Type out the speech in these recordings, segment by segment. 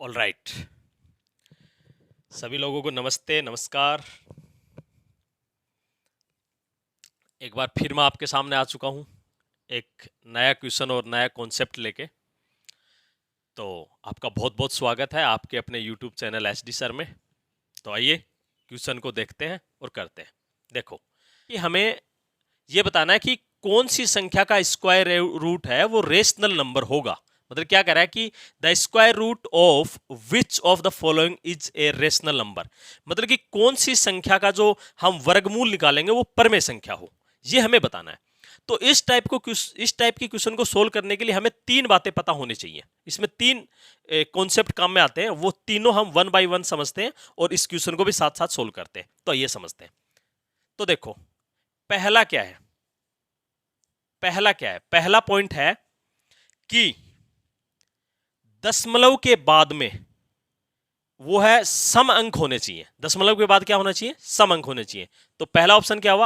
All right, सभी लोगों को नमस्ते नमस्कार। एक बार फिर मैं आपके सामने आ चुका हूँ एक नया क्वेश्चन और नया कॉन्सेप्ट लेके। तो आपका बहुत बहुत स्वागत है आपके अपने यूट्यूब चैनल एचडी सर में। तो आइए क्वेश्चन को देखते हैं और करते हैं। देखो कि हमें ये बताना है कि कौन सी संख्या का स्क्वायर रूट है वो रेशनल नंबर होगा। मतलब क्या कह रहा है कि the square root of which of the following is a rational number. मतलब कि कौन सी संख्या का जो हम वर्गमूल निकालेंगे वो परमेय संख्या हो, ये हमें बताना है। तो इस टाइप की क्वेश्चन को सोल्व करने के लिए हमें तीन बातें पता होनी चाहिए। इसमें तीन कॉन्सेप्ट काम में आते हैं, वो तीनों हम वन बाय वन समझते हैं और इस क्वेश्चन को भी साथ साथ सोल्व करते हैं। तो ये समझते हैं। तो देखो पहला क्या है, पहला पॉइंट है कि दशमलव के बाद में वो है सम अंक होने चाहिए। दशमलव के बाद क्या होना चाहिए? सम अंक होने चाहिए। तो पहला ऑप्शन क्या हुआ?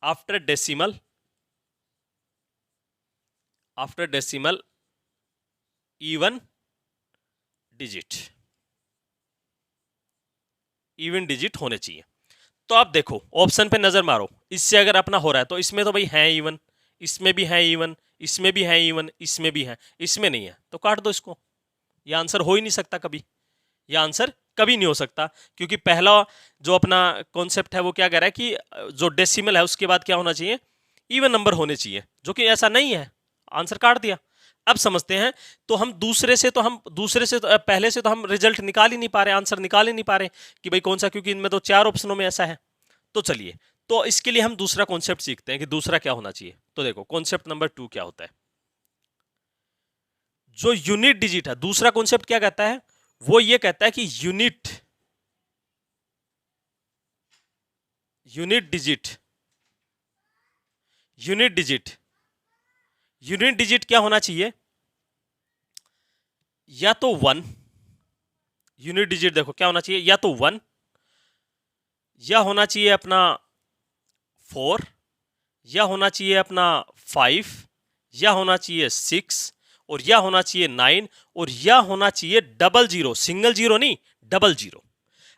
आफ्टर डेसिमल इवन डिजिट होने चाहिए। तो आप देखो ऑप्शन पे नजर मारो, इससे अगर अपना हो रहा है तो इसमें तो भाई है इवन, इसमें भी है इवन, इसमें भी है इवन, इसमें भी है, इसमें नहीं है तो काट दो इसको। यह आंसर हो ही नहीं सकता कभी, यह आंसर कभी नहीं हो सकता। क्योंकि पहला जो अपना कॉन्सेप्ट है वो क्या कह रहा है कि जो डेसिमल है उसके बाद क्या होना चाहिए? इवन नंबर होने चाहिए, जो कि ऐसा नहीं है। आंसर काट दिया। अब समझते हैं। तो हम पहले से तो हम रिजल्ट निकाल ही नहीं पा रहे, आंसर निकाल ही नहीं पा रहे कि भाई कौन सा, क्योंकि इनमें तो चार ऑप्शनों में ऐसा है। तो चलिए, तो इसके लिए हम दूसरा कॉन्सेप्ट सीखते हैं कि दूसरा क्या होना चाहिए। तो देखो कॉन्सेप्ट नंबर 2 क्या होता है। जो यूनिट डिजिट है, दूसरा कॉन्सेप्ट क्या कहता है? वो ये कहता है कि यूनिट डिजिट क्या होना चाहिए? या तो 1, यूनिट डिजिट देखो क्या होना चाहिए, या तो 1, या होना चाहिए अपना 4, या होना चाहिए अपना 5, या होना चाहिए 6, और या होना चाहिए 9, और या होना चाहिए 00, सिंगल जीरो नहीं, 00।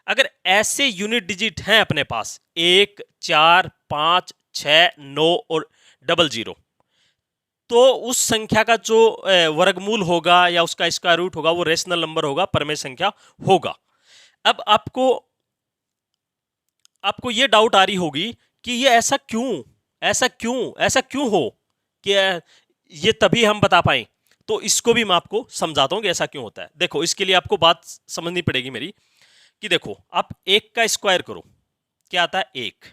अगर ऐसे यूनिट डिजिट हैं अपने पास 1, 4, 5, 6, 9 और 00, तो उस संख्या का जो वर्गमूल होगा या उसका स्क्वायर रूट होगा वो रेशनल नंबर होगा, परमेय संख्या होगा। अब आपको ये डाउट आ रही होगी कि ये ऐसा क्यों हो कि ये तभी हम बता पाए। तो इसको भी मैं आपको समझाता हूं कि ऐसा क्यों होता है। देखो इसके लिए आपको बात समझनी पड़ेगी मेरी कि देखो आप 1 का स्क्वायर करो, क्या आता है? 1।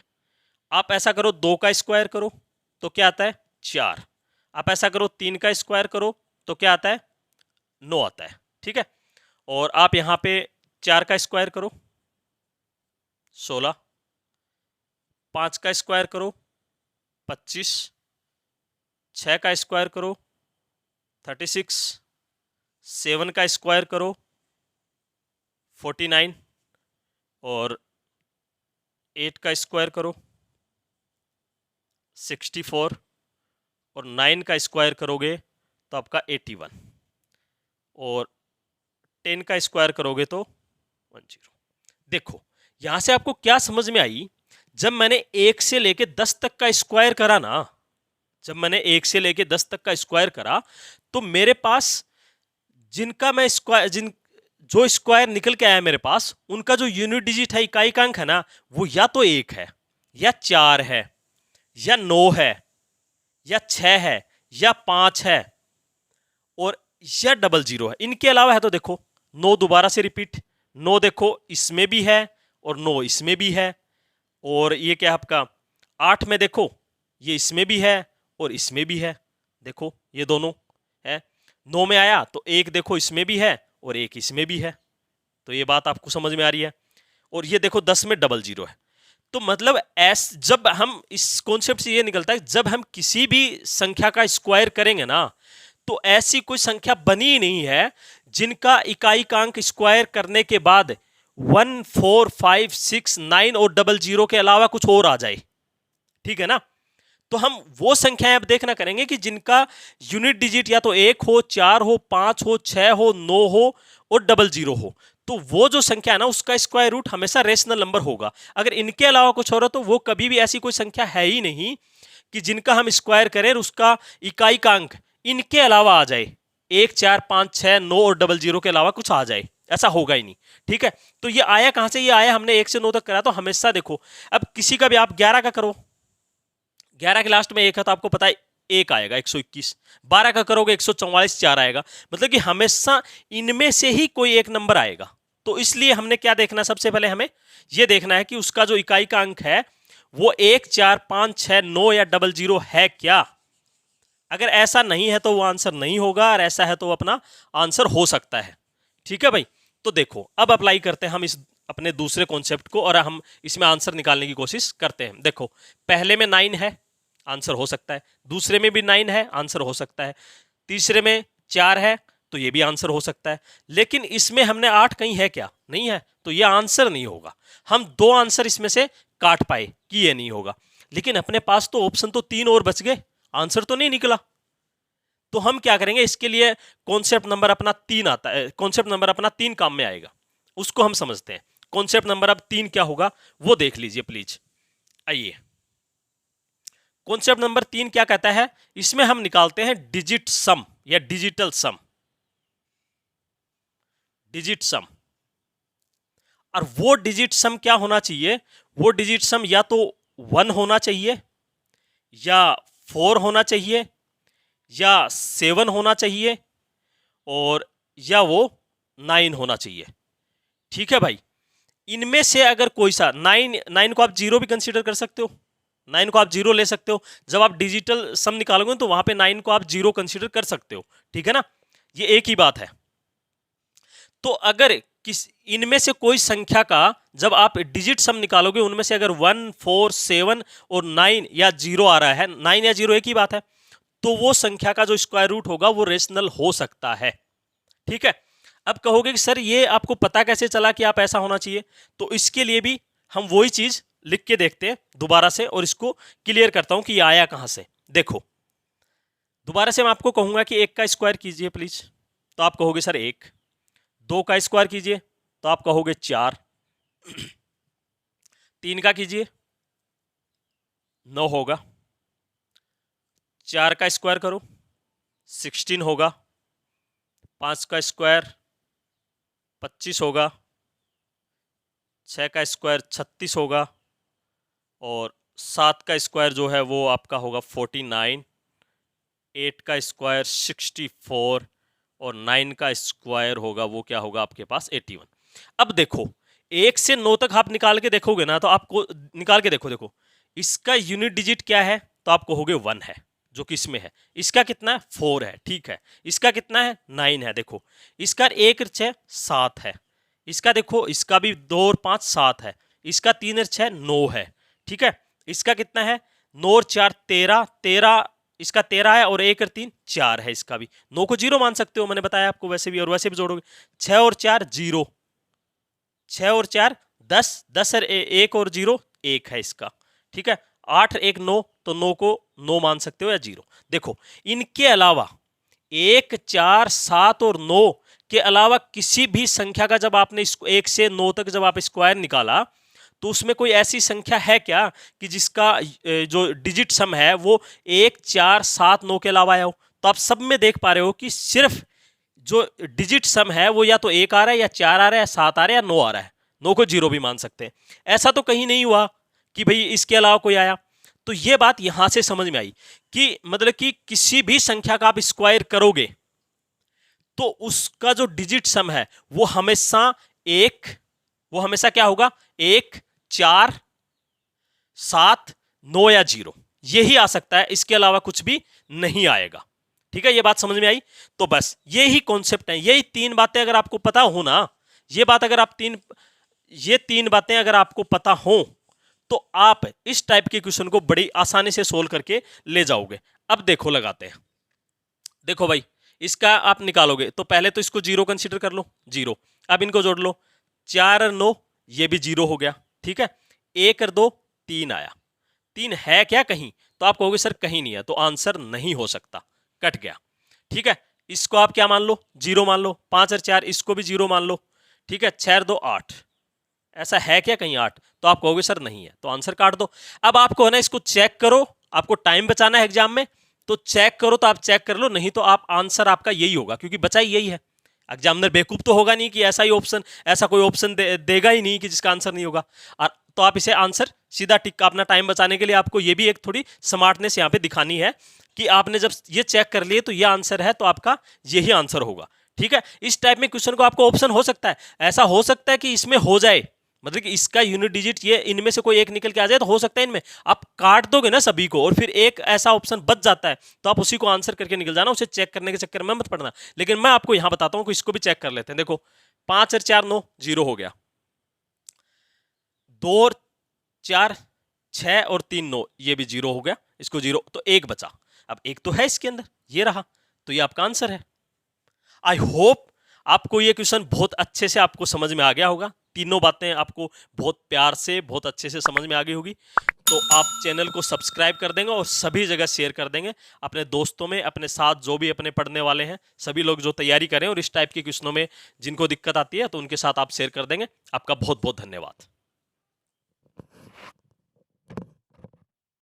आप ऐसा करो 2 का स्क्वायर करो तो क्या आता है? 4। आप ऐसा करो 3 का स्क्वायर करो तो क्या आता है? 9 आता है। ठीक है। और आप यहां पे 4 का स्क्वायर करो 16, 5 का स्क्वायर करो 25, 6 का स्क्वायर करो 36, 7 का स्क्वायर करो 49, और 8 का स्क्वायर करो 64, और 9 का स्क्वायर करोगे तो आपका 81, और 10 का स्क्वायर करोगे तो 10। देखो यहां से आपको क्या समझ में आई? जब मैंने 1 से लेके 10 तक का स्क्वायर करा ना, जब मैंने 1 से लेके 10 तक का स्क्वायर करा तो मेरे पास जिनका मैं जो स्क्वायर निकल के आया मेरे पास, उनका जो यूनिट डिजिट है, इकाई अंक है ना, वो या तो 1 है, या 4 है, या 9 है, या 6 है, या 5 है, और या 00 है। इनके अलावा है तो देखो 9 दोबारा से रिपीट, 9 देखो इसमें भी है और 9 इसमें भी है, और ये क्या आपका 8 में देखो ये इसमें भी है और इसमें भी है। देखो ये दोनों है। 9 में आया तो एक देखो इसमें भी है और एक इसमें भी है। तो ये बात आपको समझ में आ रही है। और ये देखो 10 में 00 है। तो मतलब जब हम इस कॉन्सेप्ट से ये निकलता है, जब हम किसी भी संख्या का स्क्वायर करेंगे ना, तो ऐसी कोई संख्या बनी ही नहीं है जिनका इकाई अंक स्क्वायर करने के बाद 1, 4, 5, 6, 9 और 00 के अलावा कुछ और आ जाए। ठीक है ना। तो हम वो संख्याएं अब देखना करेंगे कि जिनका यूनिट डिजिट या तो 1 हो, 4 हो, 5 हो, 6 हो, 9 हो और 00 हो। तो वो जो संख्या है ना, उसका स्क्वायर रूट हमेशा रेशनल नंबर होगा। अगर इनके अलावा कुछ हो रहा तो वो कभी भी ऐसी कोई संख्या है ही नहीं कि जिनका हम स्क्वायर करें और उसका इकाई का अंक इनके अलावा आ जाए, 1, 4, 5, 6, 9 और 00 के अलावा कुछ आ जाए, ऐसा होगा ही नहीं। ठीक है, तो ये आया कहां से? ये आया हमने 1 से 9 तक करा, तो हमेशा देखो, अब किसी का भी आप 11 का करो, 11 के लास्ट में 1 है तो आपको पता है 1 आएगा, 121। 12 का करोगे 144, 4 आएगा। मतलब कि हमेशा इनमें से ही कोई एक नंबर आएगा। तो इसलिए हमने क्या देखना, सबसे पहले हमें यह देखना है कि उसका जो इकाई का अंक है वो 1, 4, 5, 6, 9 या 00 है क्या। अगर ऐसा नहीं है तो वो आंसर नहीं होगा, और ऐसा है तो अपना आंसर हो सकता है। ठीक है भाई, तो देखो अब अप्लाई करते हैं हम इस अपने दूसरे कॉन्सेप्ट को, और हम इसमें आंसर निकालने की कोशिश करते हैं। देखो, पहले में 9 है, आंसर हो सकता है। दूसरे में भी 9 है, आंसर हो सकता है। तीसरे में 4 है, तो ये भी आंसर हो सकता है। लेकिन इसमें हमने 8 कहीं है क्या? नहीं है, तो ये आंसर नहीं होगा। हम 2 आंसर इसमें से काट पाए कि ये नहीं होगा, लेकिन अपने पास तो ऑप्शन तो 3 और बच गए, आंसर तो नहीं निकला। तो हम क्या करेंगे, इसके लिए कॉन्सेप्ट नंबर अपना 3 आता है, कॉन्सेप्ट नंबर अपना 3 काम में आएगा, उसको हम समझते हैं। कॉन्सेप्ट नंबर अब 3 क्या होगा वो देख लीजिए प्लीज। आइए, कॉन्सेप्ट नंबर 3 क्या कहता है? इसमें हम निकालते हैं डिजिट सम या डिजिटल सम। डिजिट सम, और वो डिजिट सम क्या होना चाहिए? वो डिजिट सम या तो 1 होना चाहिए, या 4 होना चाहिए, या 7 होना चाहिए, और या वो 9 होना चाहिए। ठीक है भाई, इनमें से अगर कोई सा 9 को आप 0 भी कंसीडर कर सकते हो, 9 को आप 0 ले सकते हो। जब आप डिजिटल सम निकालोगे तो वहां पे 9 को आप 0 कंसीडर कर सकते हो। ठीक है ना, ये एक ही बात है। तो अगर किस इनमें से कोई संख्या का जब आप डिजिट सम निकालोगे, उनमें से अगर 1, 4, 7 और 9 या 0 आ रहा है, 9 या 0 एक ही बात है, तो वो संख्या का जो स्क्वायर रूट होगा वो रेशनल हो सकता है। ठीक है, अब कहोगे कि सर ये आपको पता कैसे चला कि आप ऐसा होना चाहिए? तो इसके लिए भी हम वही चीज लिख के देखते हैं दोबारा से, और इसको क्लियर करता हूं कि ये आया कहां से। देखो, दोबारा से मैं आपको कहूंगा कि 1 का स्क्वायर कीजिए प्लीज, तो आप कहोगे सर 1। 2 का स्क्वायर कीजिए तो आप कहोगे 4। 3 का कीजिए 9 होगा। 4 का स्क्वायर करो 16 होगा। 5 का स्क्वायर 25 होगा। 6 का स्क्वायर 36 होगा, और 7 का स्क्वायर जो है वो आपका होगा 49। 8 का स्क्वायर 64, और 9 का स्क्वायर होगा वो क्या होगा आपके पास 81। अब देखो, 1 से 9 तक आप निकाल के देखोगे ना, तो आपको निकाल के देखो इसका यूनिट डिजिट क्या है, तो आप कहोगे 1 है, जो कि इसमें है। इसका कितना है? 4 है। ठीक है, इसका कितना है? 9 है। देखो, इसका 1 और 6 7 है। इसका देखो, इसका भी 2 और 5 7 है। इसका 3 और 6 9 है। ठीक है, इसका कितना है? 9 और 4 13, 13 इसका 13 है, और 1 और 3 4 है। इसका भी 9 को 0 मान सकते हो, मैंने बताया आपको, वैसे भी और वैसे भी जोड़ोगे। 6 और 4 0, 6 और 4 10, 10 और 1 और 0 1 है इसका। ठीक है, 8 1 9, तो 9 को 9 मान सकते हो या 0। देखो, इनके अलावा 1, 4, 7 और 9 के अलावा किसी भी संख्या का जब आपने 1 से 9 तक जब आप स्क्वायर निकाला, तो उसमें कोई ऐसी संख्या है क्या कि जिसका जो डिजिट सम है वो 1, 4, 7, 9 के अलावा आया हो? तो आप सब में देख पा रहे हो कि सिर्फ जो डिजिट सम है वो या तो 1 आ रहा है, या 4 आ रहा है, या 7 आ रहा है, या 9 आ रहा है। 9 को 0 भी मान सकते हैं। ऐसा तो कहीं नहीं हुआ कि भाई इसके अलावा कोई आया। तो ये बात यहां से समझ में आई कि मतलब कि किसी भी संख्या का आप स्क्वायर करोगे तो उसका जो डिजिट सम है वो हमेशा क्या होगा? 1, 4, 7, 9 या 0 यही आ सकता है, इसके अलावा कुछ भी नहीं आएगा। ठीक है, ये बात समझ में आई? तो बस यही कॉन्सेप्ट है, यही 3 बातें अगर आपको पता हो ना, ये 3 बातें अगर आपको पता हो तो आप इस टाइप के क्वेश्चन को बड़ी आसानी से सोल्व करके ले जाओगे। अब देखो, लगाते हैं। देखो भाई, इसका आप निकालोगे तो पहले तो इसको 0 कंसीडर कर लो, 0। अब इनको जोड़ लो, 4 और 9 ये भी 0 हो गया। ठीक है, 1 और 2 3 आया। 3 है क्या कहीं? तो आप कहोगे सर कहीं नहीं है, तो आंसर नहीं हो सकता, कट गया। ठीक है, इसको आप क्या मान लो, 0 मान लो, 5 और 4 इसको भी 0 मान लो। ठीक है, 6 और 2 8, ऐसा है क्या कहीं 8? तो आप कहोगे सर नहीं है, तो आंसर काट दो। अब आपको है ना इसको चेक करो, आपको टाइम बचाना है एग्जाम में, तो चेक करो, तो आप चेक कर लो, नहीं तो आप आंसर आपका यही होगा, क्योंकि बचा ही यही है। एग्जामिनर बेवकूफ तो होगा नहीं कि ऐसा ही ऑप्शन, ऐसा कोई ऑप्शन देगा ही नहीं कि जिसका आंसर नहीं होगा। और तो आप इसे आंसर सीधा टिक, अपना टाइम बचाने के लिए आपको ये भी एक थोड़ी स्मार्टनेस यहाँ पे दिखानी है कि आपने जब ये चेक कर लिए तो ये आंसर है, तो आपका यही आंसर होगा। ठीक है, इस टाइप में क्वेश्चन को आपको ऑप्शन हो सकता है, ऐसा हो सकता है कि इसमें हो जाए, मतलब कि इसका यूनिट डिजिट ये इनमें से कोई एक निकल के आ जाए, तो हो सकता है इनमें आप काट दोगे ना सभी को और फिर एक ऐसा ऑप्शन बच जाता है, तो आप उसी को आंसर करके निकल जाना, उसे चेक करने के चक्कर में मत पड़ना। लेकिन मैं आपको यहां बताता हूं कि इसको भी चेक कर लेते हैं। देखो 5 और 4 9, 0 हो गया। 2 और 4 6 और 3 9, ये भी 0 हो गया, इसको 0, तो एक बचा। अब एक तो है इसके अंदर, ये रहा, तो ये आपका आंसर है। आई होप आपको ये क्वेश्चन बहुत अच्छे से आपको समझ में आ गया होगा, तीनों बातें आपको बहुत प्यार से बहुत अच्छे से समझ में आ गई होगी। तो आप चैनल को सब्सक्राइब कर देंगे और सभी जगह शेयर कर देंगे अपने दोस्तों में, अपने साथ जो भी अपने पढ़ने वाले हैं, सभी लोग जो तैयारी करें और इस टाइप के क्वेश्चनों में जिनको दिक्कत आती है, तो उनके साथ आप शेयर कर देंगे। आपका बहुत बहुत धन्यवाद।